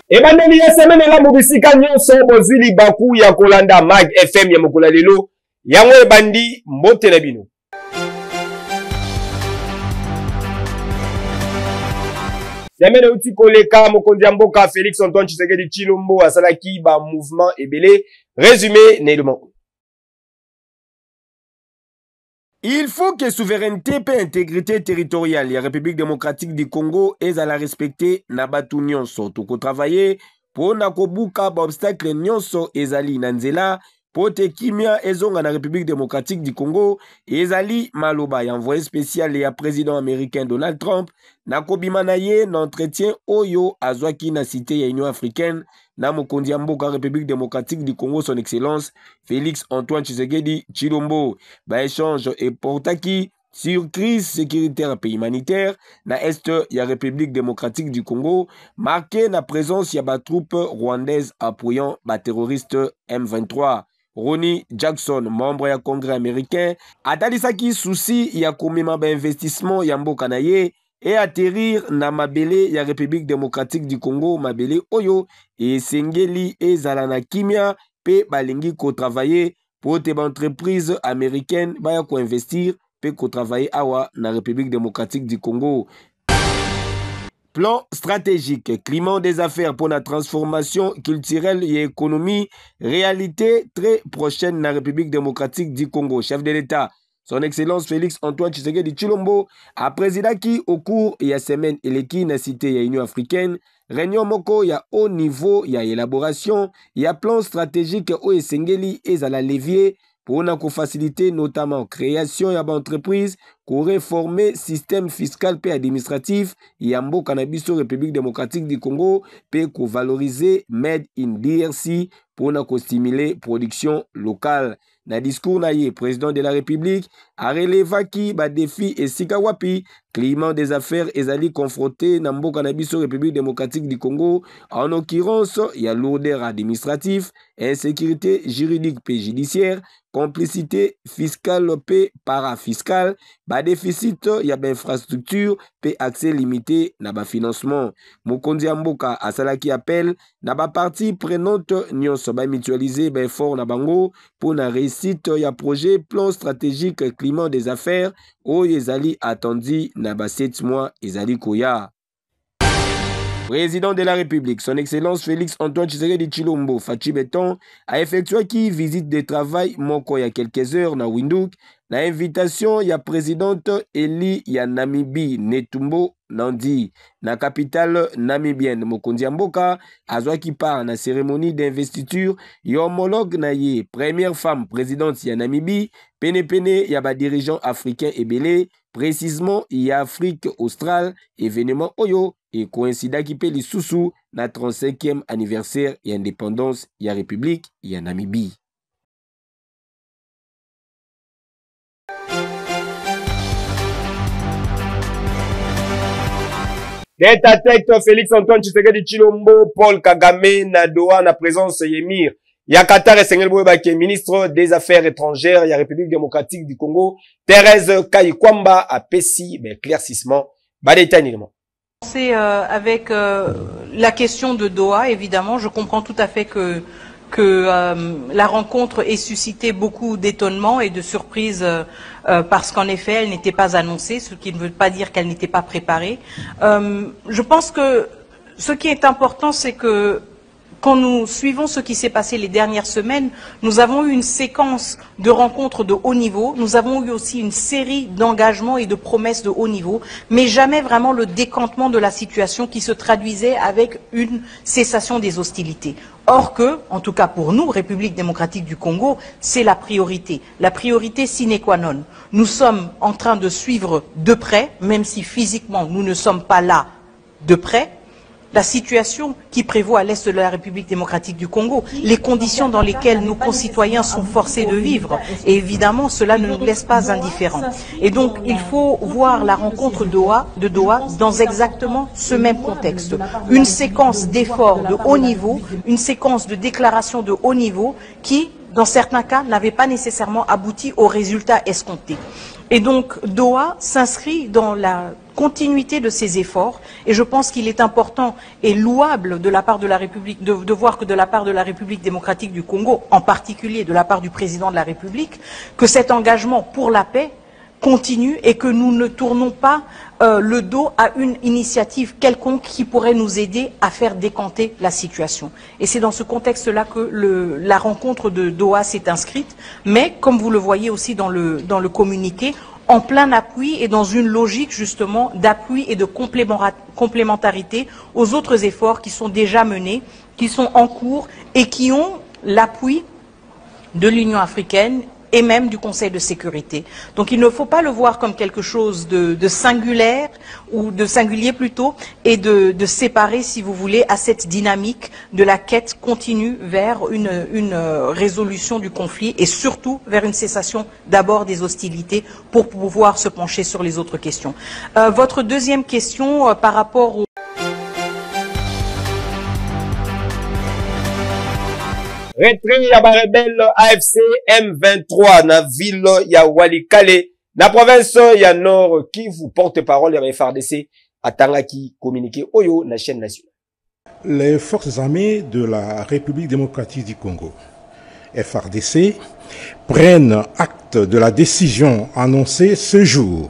Ebandeli ya semaine la mobisika nyonso bozwili baku ya kolanda Mag FM ya mokula lelo yango ebandi mbote na bino. Semaine uti koleka mokonzi ya mboka Félix Antoine Tshisekedi Tshilombo asalaki ba mouvement ebele. Résumé Nélement. Il faut que souveraineté et intégrité territoriale la République démocratique du Congo est à la respecter na batu nyonso toko travailler pour na kobuka ba obstacle nyonso ezali na nzela pote kimia ezonga na République démocratique du Congo ezali maloba ya envoyé spécial ya président américain Donald Trump na kobima na ye na entretien oyo azwaki na cité ya Union africaine na mokonzi ya mboka République démocratique du Congo son excellence Félix Antoine Tshisekedi Tshilombo. Ba échange et portaki sur crise sécuritaire et humanitaire na est ya République démocratique du Congo marqué na présence ya ba troupes rwandaises appuyant ba terroristes M23. Ronnie Jackson, membre ya Congrès américain, atalisaki souci ya komema ba investissement ya mboka na ye et atterrir na mabele ya République démocratique du Congo mabele oyo et sengeli ezala na kimia pe balingi ko travailler pour te entreprise américaine baya ko investir pe ko travailler awa na République démocratique du Congo. Plan stratégique, climat des affaires pour la transformation culturelle et économie, réalité très prochaine dans la République démocratique du Congo. Chef de l'État, son excellence Félix Antoine Tshisekedi Tshilombo a présidé qui au cours de la semaine eleki na cité ya Union africaine, réunion moko ya haut niveau ya élaboration, ya plan stratégique au esengeli ezala levier pour faciliter notamment création ya entreprise, pour réformer système fiscal et administratif ya mboka na biso République démocratique du Congo pe ko valoriser made in DRC pour stimuler production locale. Na discours na ye, président de la République a relevé ki ba défi et sikawapi climat des affaires ezali confronté na mboka na biso République démocratique du Congo, en l'occurrence ya lourdeur administratif, insécurité juridique et judiciaire, complicité fiscale et parafiscale, ba déficit ya ba infrastructure pe accès limité na ba financement. Mokonzi ya mboka asalaki appel na ba partie prenante nyonso ba mutualiser ba effort na bango pour na réussite ya projet plan stratégique climat des affaires o ezali attendi na ba 7 mois ezali koya. Président de la République, son excellence Félix Antoine Tshisekedi Tshilombo Fachi Beton a effectué qui visite de travail moko ya quelques heures na Windhoek na invitation ya présidente Eli ya Namibie Netumbo Nandi na capitale namibienne. Mokonzi ya mboka azwaki part na cérémonie d'investiture ya homologue na ye première femme présidente ya Namibie pene ya ba dirigeant africain ebele précisément ya Afrique australe événement oyo et coïncidaki pe lisusu na 35e anniversaire ya indépendance ya République ya Namibie. Tête à tête, Félix Antoine Tshisekedi Tshilombo, Paul Kagame, na Doha, na présence Yemir. Ya Qatar et Sengel Bouebake, ministre des Affaires étrangères, ya République démocratique du Congo, Thérèse Kayikwamba a péci, éclaircissement, détaillement. Avec la question de Doha, évidemment, je comprends tout à fait que la rencontre ait suscité beaucoup d'étonnement et de surprise parce qu'en effet, elle n'était pas annoncée, ce qui ne veut pas dire qu'elle n'était pas préparée. Je pense que ce qui est important, c'est que quand nous suivons ce qui s'est passé les dernières semaines, nous avons eu une séquence de rencontres de haut niveau, nous avons eu aussi une série d'engagements et de promesses de haut niveau, mais jamais vraiment le décantement de la situation qui se traduisait avec une cessation des hostilités. Or que, en tout cas pour nous, République démocratique du Congo, c'est la priorité sine qua non. Nous sommes en train de suivre de près, même si physiquement nous ne sommes pas là de près, la situation qui prévaut à l'est de la République démocratique du Congo, les conditions dans lesquelles nos concitoyens sont forcés de vivre. Et évidemment, cela ne nous laisse pas indifférents. Et donc, il faut voir la rencontre de Doha dans exactement ce même contexte. Une séquence d'efforts de haut niveau, une séquence de déclarations de haut niveau qui, dans certains cas, n'avait pas nécessairement abouti aux résultats escomptés. Et donc, Doha s'inscrit dans continuité de ces efforts. Et je pense qu'il est important et louable de la part de la République, de voir que de la part de la République démocratique du Congo, en particulier de la part du président de la République, que cet engagement pour la paix continue et que nous ne tournons pas le dos à une initiative quelconque qui pourrait nous aider à faire décanter la situation. Et c'est dans ce contexte-là que la rencontre de Doha s'est inscrite, mais comme vous le voyez aussi dans le communiqué, en plein appui et dans une logique justement d'appui et de complémentarité aux autres efforts qui sont déjà menés, qui sont en cours et qui ont l'appui de l'Union africaine et même du Conseil de sécurité. Donc il ne faut pas le voir comme quelque chose de singulaire, ou de singulier plutôt, et de séparer, si vous voulez, à cette dynamique de la quête continue vers une résolution du conflit et surtout vers une cessation d'abord des hostilités pour pouvoir se pencher sur les autres questions. Votre deuxième question par rapport au... Retrait ya rebelle AFC M23 na ville ya Walikale na province ya Nord Kivu. Porte-parole ya FARDC atangaki communiqué oyo na chaîne nationale. Les forces armées de la République démocratique du Congo, FARDC, prennent acte de la décision annoncée ce jour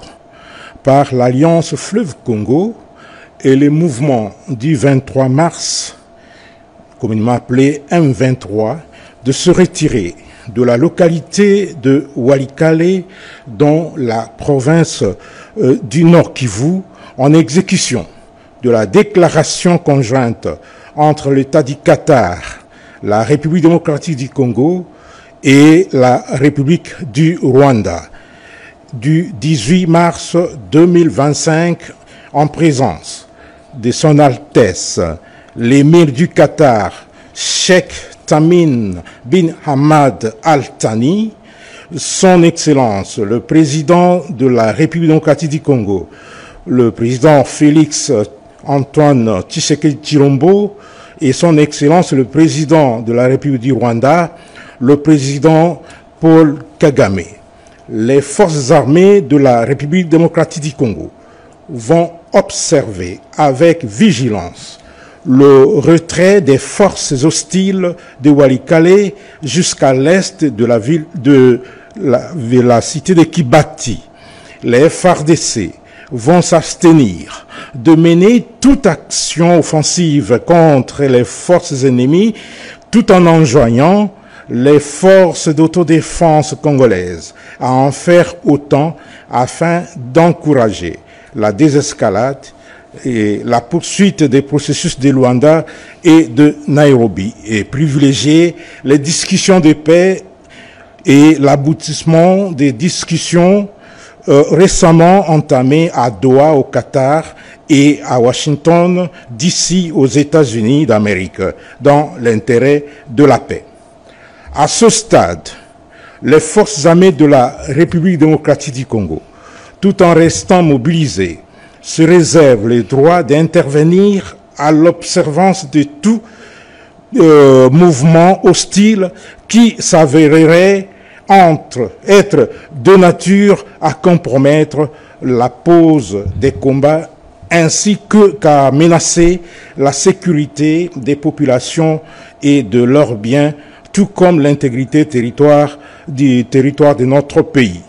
par l'Alliance Fleuve Congo et les mouvements du 23 mars, communément appelé M23, de se retirer de la localité de Walikale dans la province du Nord Kivu en exécution de la déclaration conjointe entre l'État du Qatar, la République démocratique du Congo et la République du Rwanda du 18 mars 2025 en présence de son Altesse l'émir du Qatar, Sheikh Tamim bin Hamad Al Thani, son Excellence, le président de la République démocratique du Congo, le président Félix Antoine Tshisekedi Tshilombo et son Excellence, le président de la République du Rwanda, le président Paul Kagame. Les forces armées de la République démocratique du Congo vont observer avec vigilance le retrait des forces hostiles de Walikale jusqu'à l'est de la ville de la cité de Kibati. Les FARDC vont s'abstenir de mener toute action offensive contre les forces ennemies tout en enjoignant les forces d'autodéfense congolaises à en faire autant afin d'encourager la désescalade et la poursuite des processus de Luanda et de Nairobi et privilégier les discussions de paix et l'aboutissement des discussions récemment entamées à Doha au Qatar et à Washington d'ici aux États-Unis d'Amérique dans l'intérêt de la paix. À ce stade, les forces armées de la République démocratique du Congo, tout en restant mobilisées, se réserve le droit d'intervenir à l'observance de tout mouvement hostile qui s'avérerait être de nature à compromettre la pause des combats ainsi qu'à menacer la sécurité des populations et de leurs biens, tout comme l'intégrité du territoire de notre pays.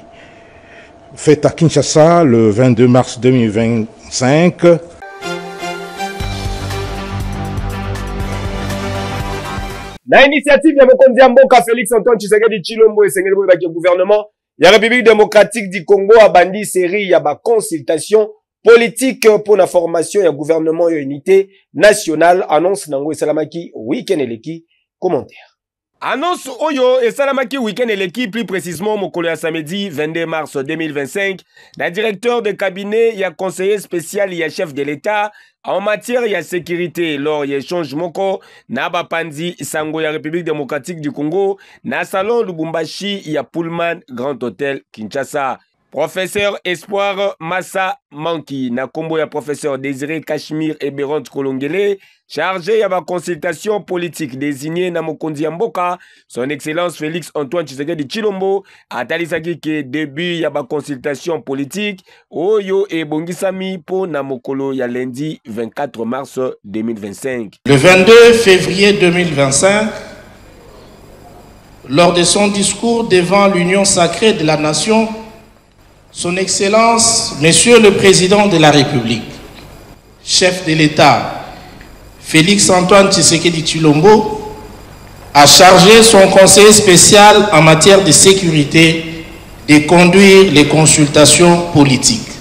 Fait à Kinshasa le 22 mars 2025. Na initiative ya mokonzi ya mboka Félix Antoine Tshisekedi Tshilombo esengeli boye baki gouvernement ya République démocratique du Congo a bandi série ya ba consultation politique pour la formation ya gouvernement ya unité nationale. Annonce nango esalamaki week-end eleki. Commentaire. Annonce Oyo et Salamaki week-end et l'équipe, plus précisément mokolo ya samedi 22 mars 2025, la directeur de cabinet y a conseiller spécial y a chef de l'État en matière y a sécurité lors y a échange moko na Bapanzi Sango ya République démocratique du Congo na salon Lubumbashi y a Pullman Grand Hôtel Kinshasa. Professeur Espoir Massa Manki, na kombo ya professeur Désiré Cachemire et Béronte Kolongele, chargé à la consultation politique désigné na Mokondi ya Mboka, son excellence Félix Antoine Tshisekedi Tshilombo, atalisaki ke début ya ba consultation politique, oyo e bongisami po na mokolo ya lundi 24 mars 2025. Le 22 février 2025, lors de son discours devant l'Union sacrée de la nation, Son Excellence, Monsieur le Président de la République, chef de l'État, Félix Antoine Tshisekedi Tshilombo, a chargé son conseiller spécial en matière de sécurité de conduire les consultations politiques.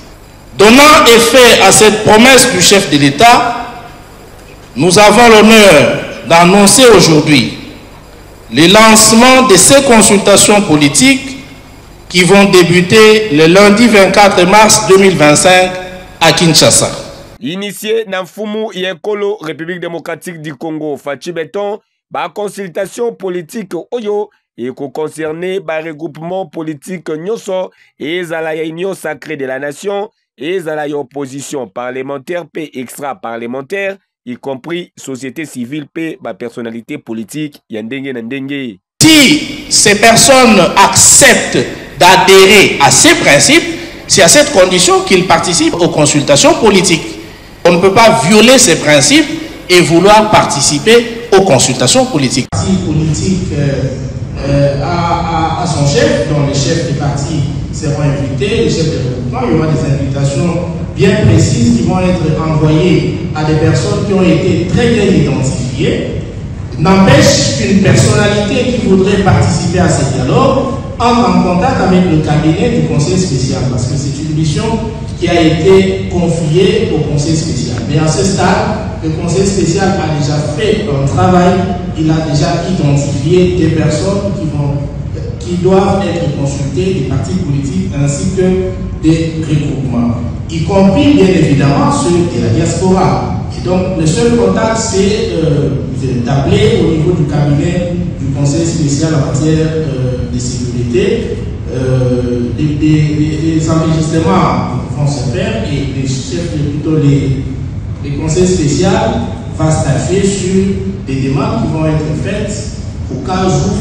Donnant effet à cette promesse du chef de l'État, nous avons l'honneur d'annoncer aujourd'hui le lancement de ces consultations politiques qui vont débuter le lundi 24 mars 2025 à Kinshasa. Initié na mfumu yekolo République démocratique du Congo, Fachi Beton, ba consultation politique oyo et concerné ba regroupement politique nyonso et la union sacrée de la nation et la opposition parlementaire et extra-parlementaire, y compris société civile et ba personnalité politique yandenge na ndenge. Si ces personnes acceptent d'adhérer à ces principes, c'est à cette condition qu'ils participent aux consultations politiques. On ne peut pas violer ces principes et vouloir participer aux consultations politiques. Le parti politique a son chef, dont les chefs des partis seront invités, les chefs de regroupement. Il y aura des invitations bien précises qui vont être envoyées à des personnes qui ont été très bien identifiées. N'empêche qu'une personnalité qui voudrait participer à ces dialogues entre en contact avec le cabinet du conseil spécial, parce que c'est une mission qui a été confiée au conseil spécial. Mais à ce stade, le conseil spécial a déjà fait un travail, il a déjà identifié des personnes qui doivent être consultées, des partis politiques ainsi que des regroupements, y compris bien évidemment ceux de la diaspora. Et donc le seul contact, c'est d'appeler au niveau du cabinet du conseil spécial en matière de sécurité. Les enregistrements vont se faire et les chefs, plutôt les conseils spéciaux vont statuer sur des demandes qui vont être faites au cas où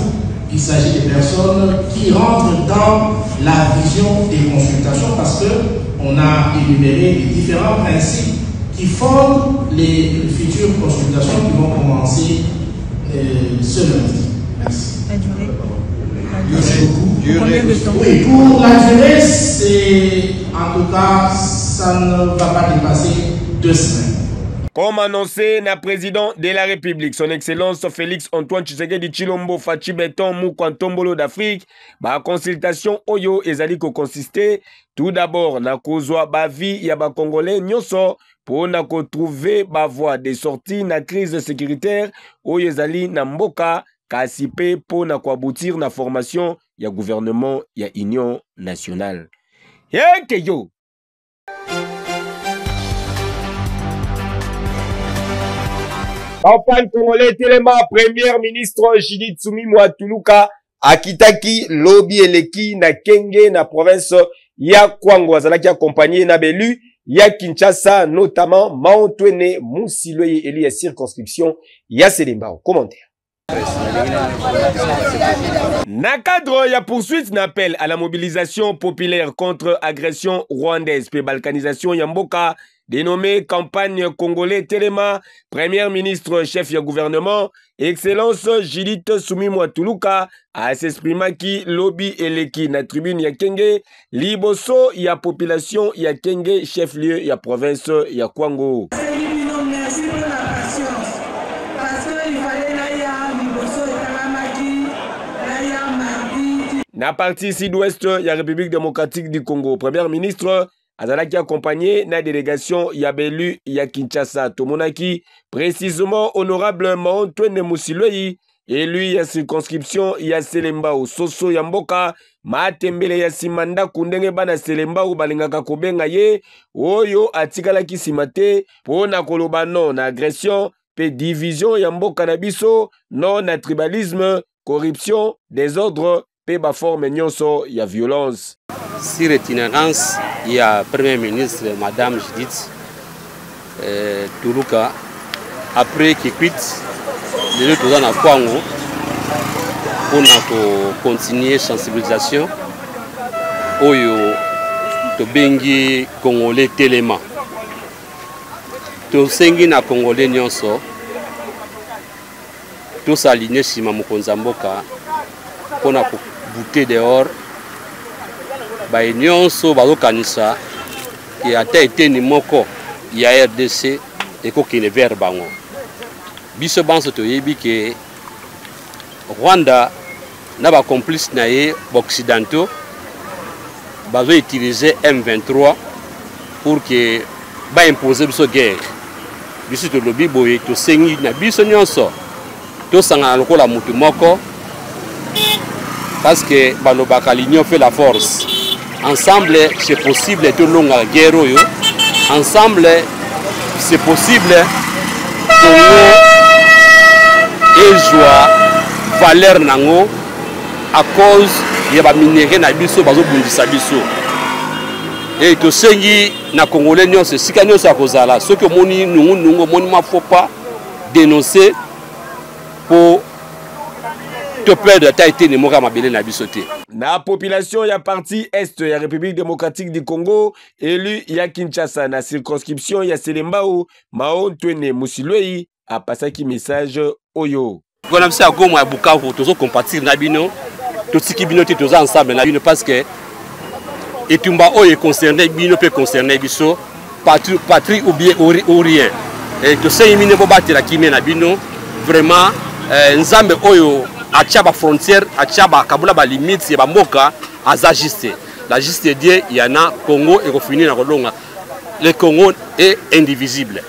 il s'agit de personnes qui rentrent dans la vision des consultations, parce qu'on a énuméré les différents principes qui font les futures consultations qui vont commencer ce lundi. Merci. La durée. Merci beaucoup. Combien de temps? Oui, pour la durée, c'est en tout cas, ça ne va pas dépasser 2 semaines. Comme annoncé na président de la République, son excellence Félix Antoine Tshisekedi Tshilombo Fachi Beton Mukwantombolo d'Afrique, ba consultation oyo ezali ko consister tout d'abord na kozwa ba vie ya ba Congolais nyonso pour na ko trouver ba voie de sortie na crise sécuritaire oyo ezali na mboka kasi pe pour na ko aboutir na formation ya gouvernement ya union nationale. Yo Campagne congolais Téléma, Premier ministre Judith Suminwa Tuluka akitaki lobby eleki na Kenge na province ya Kwango, azalaki accompagné na belu ya Kinshasa, notamment Maotwene Musilwe eli ya circonscription ya Selembao. Commentaire. Na cadre ya poursuite n'appelle à la mobilisation populaire contre agression rwandaise et balkanisation Yamboka, dénommé campagne congolais Téléma, Premier ministre chef du gouvernement, Excellence Judith Suminwa Tuluka, a s'exprimé qui lobby eleki na tribune ya Kenge, liboso ya population ya Kenge, chef-lieu ya province ya Kwango. Na partie sud-ouest ya République démocratique du Congo, Premier ministre azalaki accompagné na délégation ya belu ya Kinshasa. Tomonaki précisément honorable Maotwene Musilwe élu ya circonscription ya Selembao, Soso ya Mboka, matembele ya simanda kundenge bana Selembao balingaka kobenga ye oyo atikalaki simate pona koloba non na agression pe division ya mboka na biso, non na tribalisme, corruption, désordre pe ba forme nyonso ya violence. Sur itinérance, il y a Premier ministre, Madame Judith Tuluka, après qu'il quitte, les deux ans à Kwango, pour continuer la sensibilisation, Oyo, Tobengi Congolais Téléma. Tosengi na Congolais Nyonso, tous alignés sur Mamukonzamboka, pour na bouter dehors. Nyonso bazokanisa qui a été ni moko ya RDC et ko kine vers bango biso banso to yebi ke Rwanda na ba complice na ye occidentaux bazo utiliser M23 pour que ba imposer biso guerre biso to lobi boye to sengi na biso nyonso to sanga lokola mutu moko parce que balobaka l'union fait la force. Ensemble, c'est possible de longa guerre. Ensemble, c'est possible Congo et joie valeur nango à cause de la minerai na biso bazo bundisa biso. Et to sengi na Congolais nyonso sika nyonso akozala ce que moni nungu moni ma faut pas dénoncer pour te perdre ta été ne moka mabele na bisoté. Na population ya parti est ya République démocratique du Congo élu ya Kinshasa na circonscription ya Selembao Mao Ntwene Musilwei a passé qui message oyo. Kona msa goma ya Bukavu tozo compatir na bino to tiki bino te toza ensemble na bino parce que etumba oyo concerné bino peut concerner biso patrie ou bien ou rien. Et to sey mine bo batira kimé na bino vraiment nzambe oyo Achaba frontière, Achaba Kabula ba limite, c'est ba moka azajiste. La juste Dieu, il y en a Congo et finir na Kolonga. Le Congo est indivisible.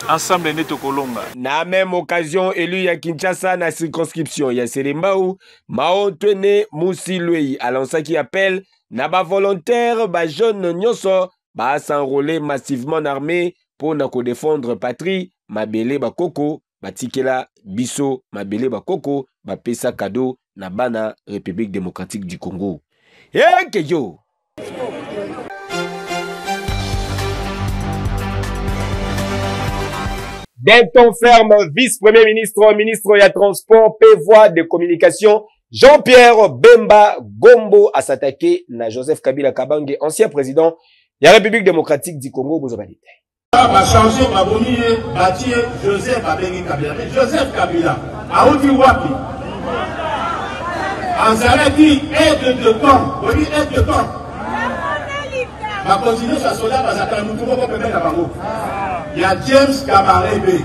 Ensemble neto Kolonga. Na même occasion élu ya Kinshasa na circonscription ya Selembao, Mao Ntwene Musilwei a lancé qui appelle na ba volontaire ba jeune nyonso ba s'enrôler massivement en armée pour na ko défendre patrie, mabele ba koko batikela biso mabele bakoko bapesa cadeau na bana République démocratique du Congo. Keyo. D'un ton ferme, vice-premier ministre, ministre ya transport, voie de communication, Jean-Pierre Bemba Gombo a s'attaquer na Joseph Kabila Kabange, ancien président de la République démocratique du Congo. Va changer ma bonnie bâtir Joseph Kabila. Joseph Kabila, a outi wapi? En Zalaki, aide de camp. Oui, aide de camp. Ma continuer sa soldat, parce que nous pouvons pas permettre à Bango. Il y a James Kabarebe.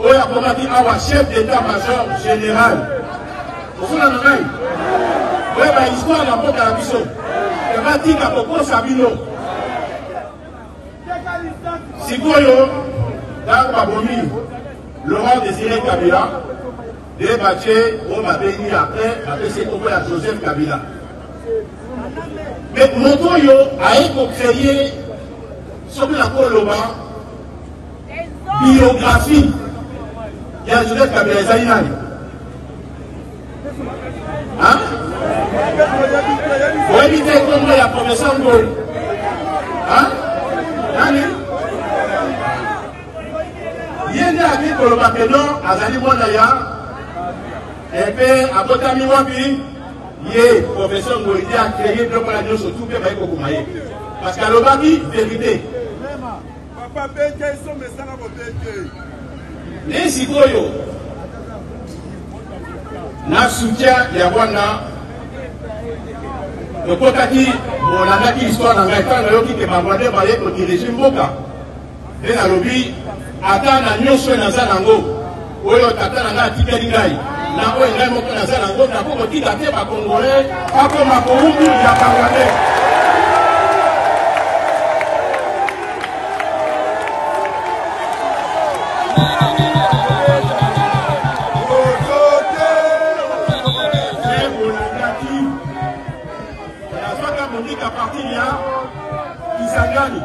Oh, il y a comment dire, ah, chef d'état-major général. Vous l'en avez? Oui, mais l'histoire n'a pas de la mission. Il va dire qu'à propos Sabino. Sikoyo, dans Babomi, Laurent Désiré Kabila, débatté au Mabéni après c'est au à Joseph Kabila. Mais Motoyo a créé sur la Koloba biographie. Il y a Joseph Kabila et Zainani. Hein? Vous évitez comment il y a professeur Ngol. Hein? Nani? Yende aki koloba keno azali mwana ya epe abotami wapi ye professeur Ngolidi a créé deux mois de surtout que baiko kumaye parce que alobaki vérité papa beke so mesana boteke ne sikoyo na soutien ya wana le potaki bolangaki histoire na ngai kana yoki ke bangwande baye ko diriger mboka et na lobby atana nyonso na zanango oyo tata na atikeli ngai na oyo ngai moko na zanango na koko tika te ba congolais ako makoumbu ya bangwande Kisangani.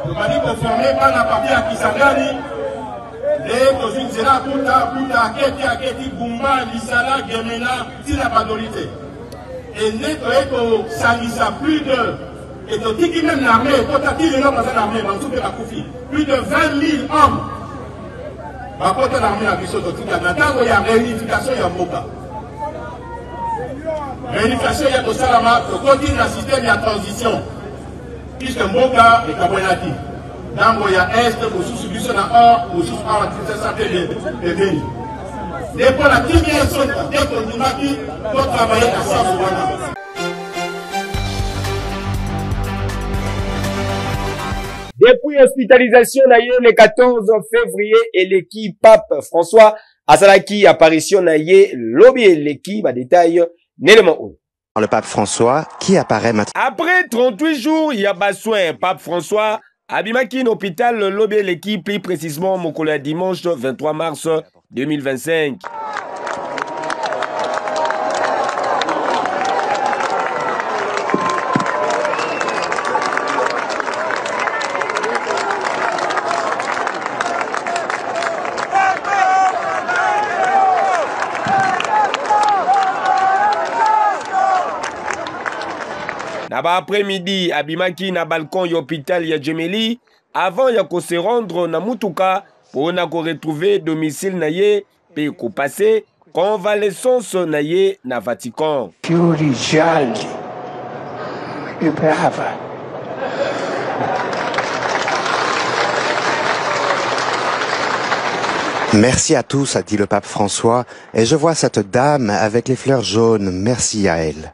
Nous allons conformer par la partie à Kisangani. Les cosines sera Puta, Keti, Bumba, Lisala, Gemena, Tina Badolite. et n'est que ça plus de et donc qui même l'armée quand il est là dans l'armée plus de 20 000 hommes par contre l'armée a vu ce truc là maintenant il y a réunification il y a Mboka réunification il y a Salama pour continuer le système il y a transition puisque Mboka et Kabonati dans il y a est pour sous-submission dans or pour sous-or ça s'appelle les pays les pour la première zone dès qu'on dit qui doit travailler à ça souvent. Depuis hospitalisation le 14 février et l'équipe Pape François Azalaki apparition naye lobby l'équipe à détail nélement. Le pape François qui apparaît maintenant. Après 38 jours, il y a besoin Pape François abimaki l'hôpital lobby l'équipe plus précisément mon collègue dimanche 23 mars 2025. Après-midi, abimaki na balcon y'hôpital ya Djemeli avant ya ko se rendre na Mutuka pour na ko retrouver domicile na ye pe ko passer convalescence na ye na Vatican. Merci à tous, a dit le pape François, et je vois cette dame avec les fleurs jaunes. Merci à elle.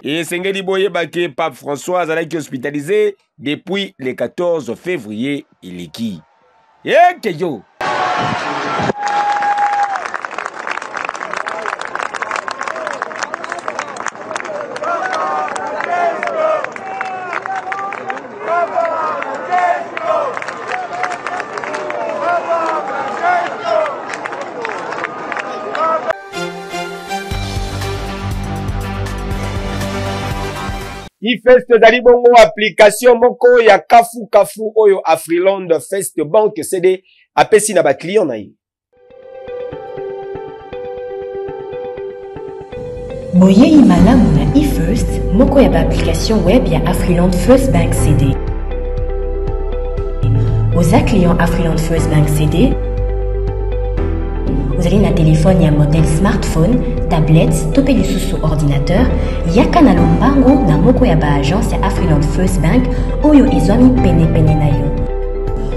Et Sengeli Boye Baké, Pape François Azalaki hospitalisé depuis le 14 février. Il est qui? Keyo. Fest dali bongo application moko ya kafu oyo Afriland Fest Bank CD apesi na ba client na yi. Boye imalamu na eFirst moko ya ba application web ya Afriland First Bank CD. Aux clients Afriland First Bank CD, vous allez na téléphone ya modèle smartphone, tablette, topé sous ordinateur, yaka na lombango na moko ya ba agence ya Afriland First Bank oyo ezwami pene na yo.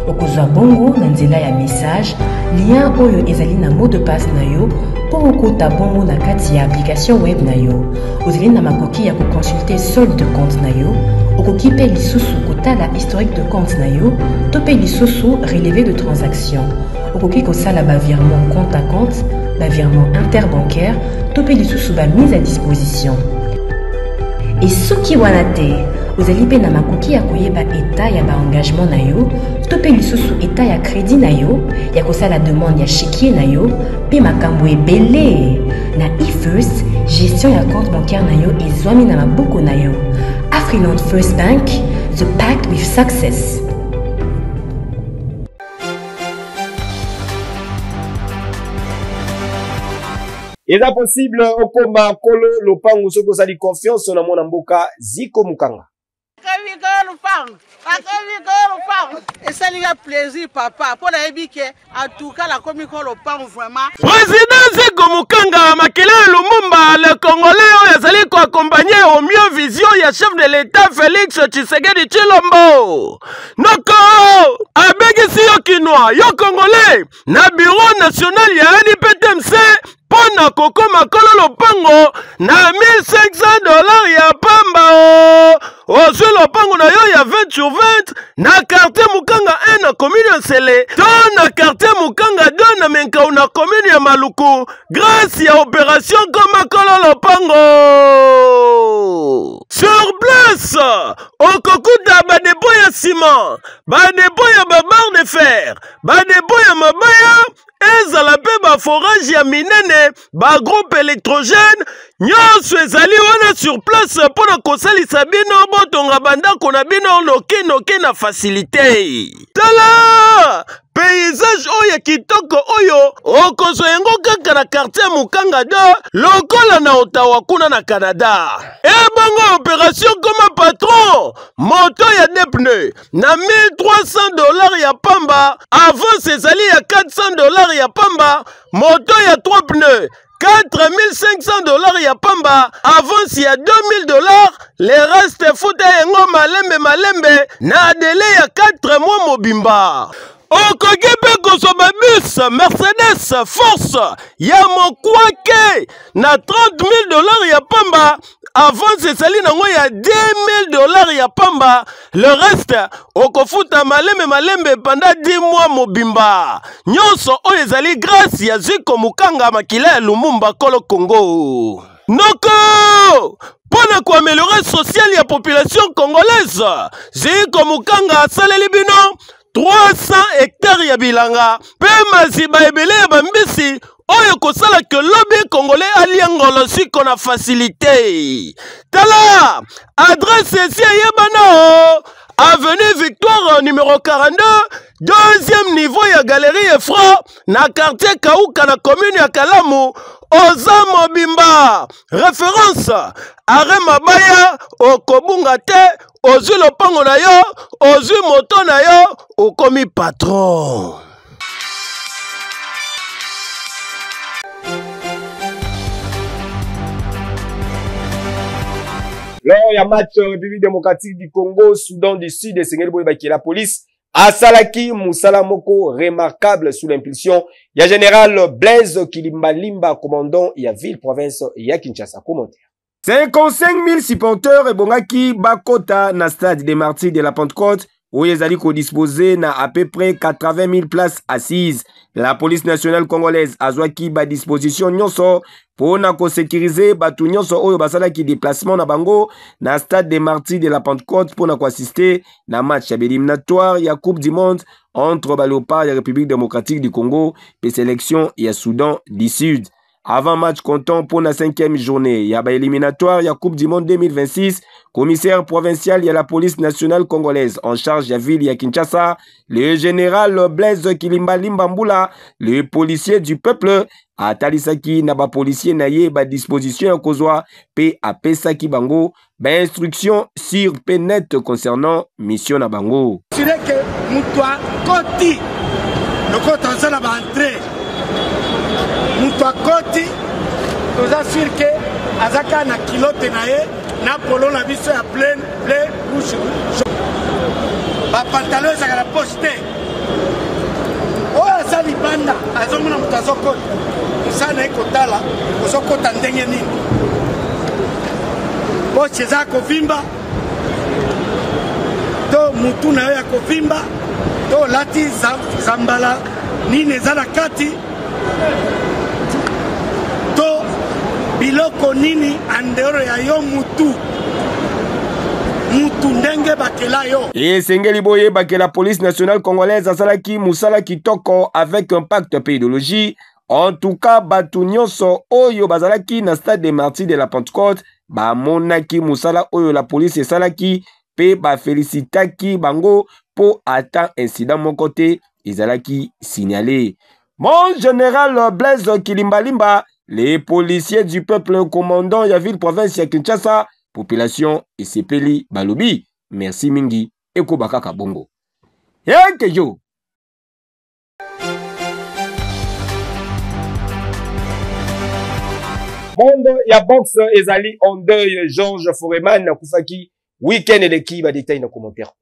Okozwa bongo na nzela ya message, lien oyo ezali na mot de passe na yo po okota bongo na kati ya application web na yo. Ozali na makoki ya consulter solde de compte na yo, okoki pe lisusu kotala historique de compte na yo, topé lisusu relevé de transaction. Okoki kosala ba virement compte à compte, ba virement interbancaire, topé lisusu ba mise à disposition. Et soki wana te, ozali pe na makoki ya koyeba état ya ba engagement na yo, topé lisusu état ya crédit na yo, ya kosala demande ya chéquier na yo, pe makambo ebele. Na eFirst, gestion ya compte bancaire na yo ezwami na maboko na yo. Afriland First Bank, the pact with success. Est possible okoma kolo lopangu soko sali confiance na mona mboka Ziko Mukanga. Et ça lui a plaisir papa pour la ébike en tout cas la commune lopangu vraiment. Président Ziko Mukanga Makela Lumumba le Congolais yazali ko accompagner au mieux vision ya chef de l'État Félix Tshisekedi Tshilombo. Noko abegisi yo kinwa yo Congolais na bureau national ya NPTMC pona koko makolo lopango na $1,500 ya pamba ozu lopango na yo ya 20 sur 20 na quartier Mukanga 1 na commune ya Nsele to na quartier Mukanga 2 na Menkau na commune ya Maluku grâce ya opération koma kolo lopango. Sur place okokuta badebo ya ciment, badebo ya babarre de fer, badebo ya mabaya ezala pe ba forage ya minene ba groupe électrogène nyonso ezali wana sur place mpona kosalisa bino botonga bandako na bino noki na facilité. Tala paysage oyo kitoko oyo okozwa yango kaka na quartier Mukanga 2 lokola na Ottawa kuna na Canada. Ebongo opération comme patron moto ya deux pneus na $1300 ya pamba, avance ezali ya $400 ya pamba, moto ya 3 pneus $4500 ya pamba, avance ya $2000, le reste futa yango malembe na délai ya 4 mois mobimba. Okoki mpe kozwa babus Mercedes Force ya mokwake na $30000 ya pamba, avance ezali nango ya $10000 ya pamba, le reste okofuta malembe pendant 10 mois mobimba. Nyonso oyo ezali grâce ya Ziko Mukanga makila ya Lumumba Kolo Congo. Noko pona kuaméliorer social ya population congolaise, Ziko Mukanga asaleli bino 300 hectares ya bilanga pe maziba ebele ya bambisi oyo kosala ke lobby congolais aliangolo siko na facilité. Tala adresse ici yebana avenue Victoire numéro 42, deuxième niveau ya galerie Efra na quartier Kauka na commune ya Kalamu, oza mobimba. Référence Are Mabaya okobunga te, ozwi lopango na yo, ozwi moto na yo, okomi patron. Lors il y a match République démocratique du Congo, Soudan du Sud et Sengeli Boye qui est la police. Asalaki Moussala Moko, remarquable sous l'impulsion. Il y a général Blaise Kilimbalimba, commandant, il y a ville, province, il y a Kinshasa. Commentaire. 55 000 supporters et Bongaki Bakota na stade des Martyrs de la Pentecôte, où ils allaient disposer na à peu près 80 000 places assises. La police nationale congolaise a joué ba disposition nyonso pour na ko sécuriser batu nyonso oyo basala ki déplacement na bango na stade des Martyrs de la Pentecôte pour na ko assister na match éliminatoire ya Coupe du Monde entre Léopards et la République démocratique du Congo et sélection ya Soudan du Sud. Avant match comptant pour la 5e journée, il y a éliminatoire, il y a Coupe du Monde 2026, commissaire provincial, il y a la police nationale congolaise en charge de la ville, il y a Kinshasa, le général Blaise Kilimbalimba Mbula, le policier du peuple, à Talisaki, naba policier naye, ba disposition à Kozwa, P à Pesaki Bango, ba instruction sur P net concernant mission na Bango. C'est que Moutoua Koti, le côté en ba entrée. Moutoua Koti, nous assure que Azaka na kilote na ye, na polo na biso ya plein rouge. Ba pantalon ezaka na poste. Oyo azali banda, azomona mutu azokota. Musana ekotala, ozokota ndenge nini. Poche eza kovimba, to mutu na yo ya kovimba, to lati zambala nini eza na kati. To biloko nini andero ya yo mutu ndenge bakela yo. Et Sengeli Boye bakela police nationale congolaise asalaki Moussala Kitoko avec un pacte pédologie. En tout cas, batu nyonso oyo bazalaki na stade des Martyrs de la Pentecôte, ba monaki Moussala oyo la police esalaki pe ba félicitaki bango po ata incident mon côté ezalaki signalé. Mon général Blaise Kilimbalimba, les policiers du peuple commandant ya ville province ya Kinshasa, population et sepeli balobi. Merci mingi eko bakaka bongo. Yeke yo. Monde ya box ezali en deuil Georges Foreman na kufaki week-end et l'équipe a détaillé dans commentaire.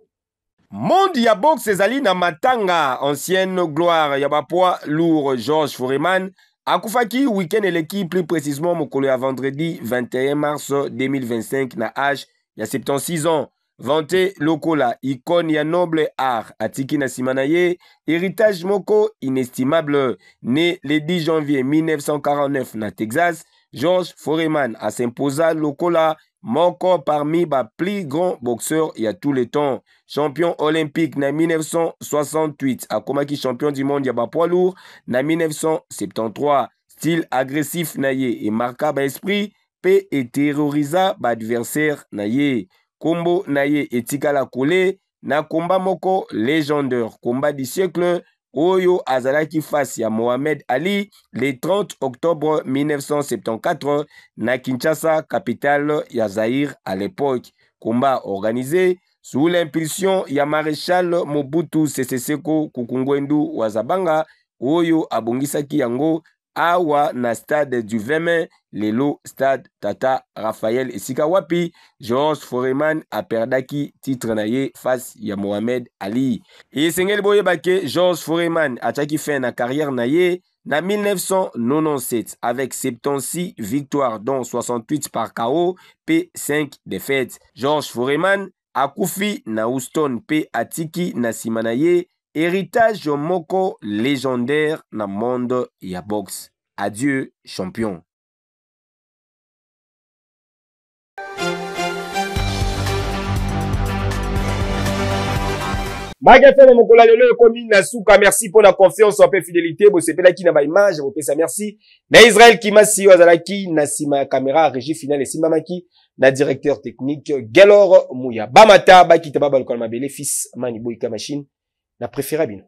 Monde ya box ezali na matanga ancienne gloire ya poids lourd Georges Foreman akufaki week-end et l'équipe plus précisément mokolo ya vendredi 21 mars 2025 na âge ya 76 ans. Vanté lokola icône ya noble art atiki na simanaye héritage moko inestimable né le 10 janvier 1949 na Texas. Georges Foreman a s'imposa lokola moko parmi les plus grands boxeurs il y a tous les temps. Champion olympique na 1968, akomaki champion du monde ya ba poids lourd na 1973. Style agressif na ye et marqua ba esprit pe et terrorisa ba adversaire na ye. Kombo na ye etikala kole na combat moko légendaire, combat du siècle Oyo azalaki face ya Mohamed Ali le 30 octobre 1974 na Kinshasa, capitale ya Zaïre à l'époque. Combat organisé sous l'impulsion ya maréchal Mobutu Sese Seko Kukungwendu Wazabanga, Oyo abongisaki yango awa na stade du 20 mai, lelo stade Tata Raphaël esika wapi George Foreman aperdaki titre na ye face ya Mohamed Ali. Et sengeli boye bake George Foreman ataki fin na carrière na ye na 1997 avec 76 victoires dont 68 par KO p 5 défaites. George Foreman akufi na Houston p atiki na sima na ye héritage moko légendaire na monde ya boxe. Adieu champion. Magasin mokola lelo ekomi na suka, merci pour la confiance en fidélité, bo sepelaki na ba image, bo pesa merci. Na Israël Kimasi wazalaki na sima caméra régie finale esimbamaki na directeur technique Gelor Mouya. Bamata ba kitaba balkon mabele fils Mani Boyka machine na préféré bino.